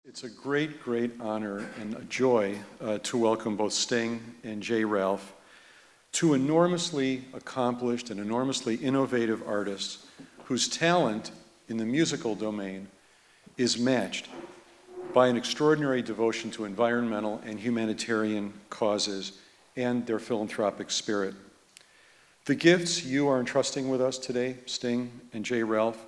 It's a great, great honor and a joy to welcome both Sting and J. Ralph, two enormously accomplished and enormously innovative artists whose talent in the musical domain is matched by an extraordinary devotion to environmental and humanitarian causes and their philanthropic spirit. The gifts you are entrusting with us today, Sting and J. Ralph,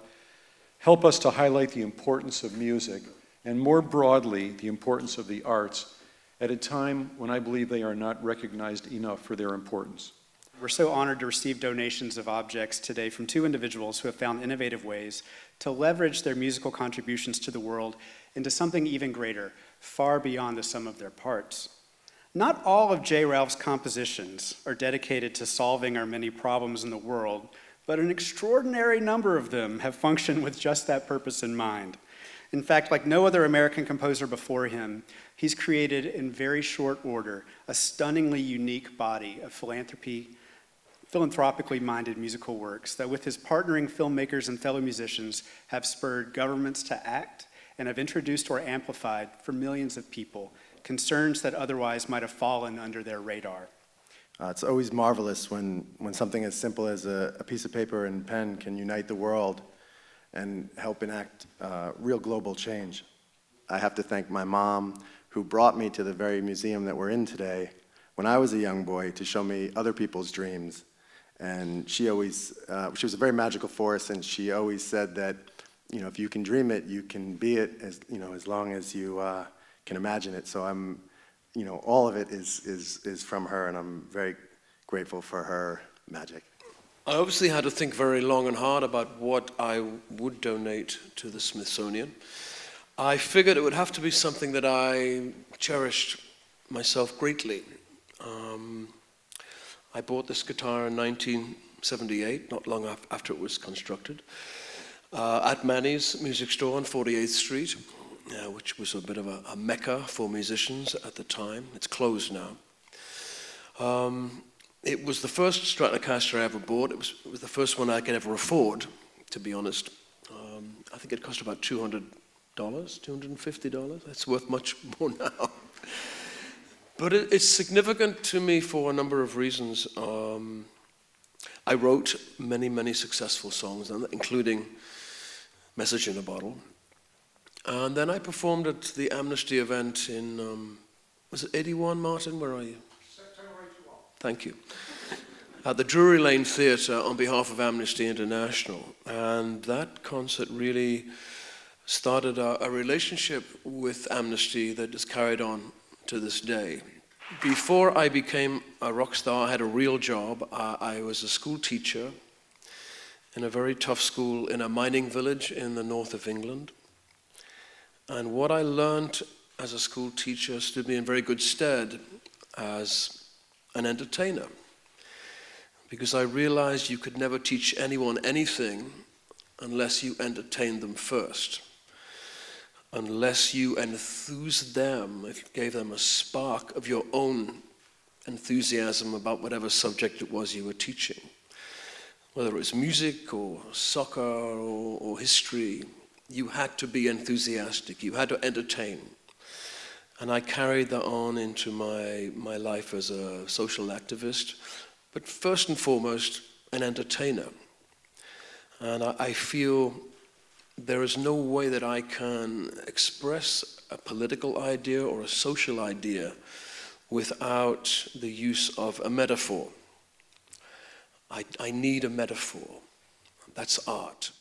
help us to highlight the importance of music and more broadly, the importance of the arts at a time when I believe they are not recognized enough for their importance. We're so honored to receive donations of objects today from two individuals who have found innovative ways to leverage their musical contributions to the world into something even greater, far beyond the sum of their parts. Not all of J. Ralph's compositions are dedicated to solving our many problems in the world, but an extraordinary number of them have functioned with just that purpose in mind. In fact, like no other American composer before him, he's created in very short order a stunningly unique body of philanthropically minded musical works that with his partnering filmmakers and fellow musicians have spurred governments to act and have introduced or amplified for millions of people concerns that otherwise might have fallen under their radar. It's always marvelous when something as simple as a piece of paper and pen can unite the world and help enact real global change. I have to thank my mom, who brought me to the very museum that we're in today when I was a young boy to show me other people's dreams. And she was a very magical force, and she always said that, you know, if you can dream it, you can be it, as long as you can imagine it. So all of it is from her, and I'm very grateful for her magic. I obviously had to think very long and hard about what I would donate to the Smithsonian. I figured it would have to be something that I cherished myself greatly. I bought this guitar in 1978, not long after it was constructed, at Manny's music store on 48th Street, which was a bit of a mecca for musicians at the time. It's closed now. It was the first Stratocaster I ever bought. It was the first one I could ever afford, to be honest. I think it cost about $200, $250. It's worth much more now. But it's significant to me for a number of reasons. I wrote many, many successful songs, including Message in a Bottle. And then I performed at the Amnesty event in, was it 81, Martin? Where are you? Thank you. At the Drury Lane Theatre on behalf of Amnesty International. And that concert really started a relationship with Amnesty that is carried on to this day. Before I became a rock star, I had a real job. I was a school teacher in a very tough school in a mining village in the north of England. And what I learned as a school teacher stood me in very good stead as an entertainer, because I realized you could never teach anyone anything unless you entertained them first, unless you enthused them, if you gave them a spark of your own enthusiasm about whatever subject it was you were teaching, whether it was music or soccer or history. You had to be enthusiastic, you had to entertain. And I carried that on into my life as a social activist, but first and foremost, an entertainer. And I feel there is no way that I can express a political idea or a social idea without the use of a metaphor. I need a metaphor. That's art.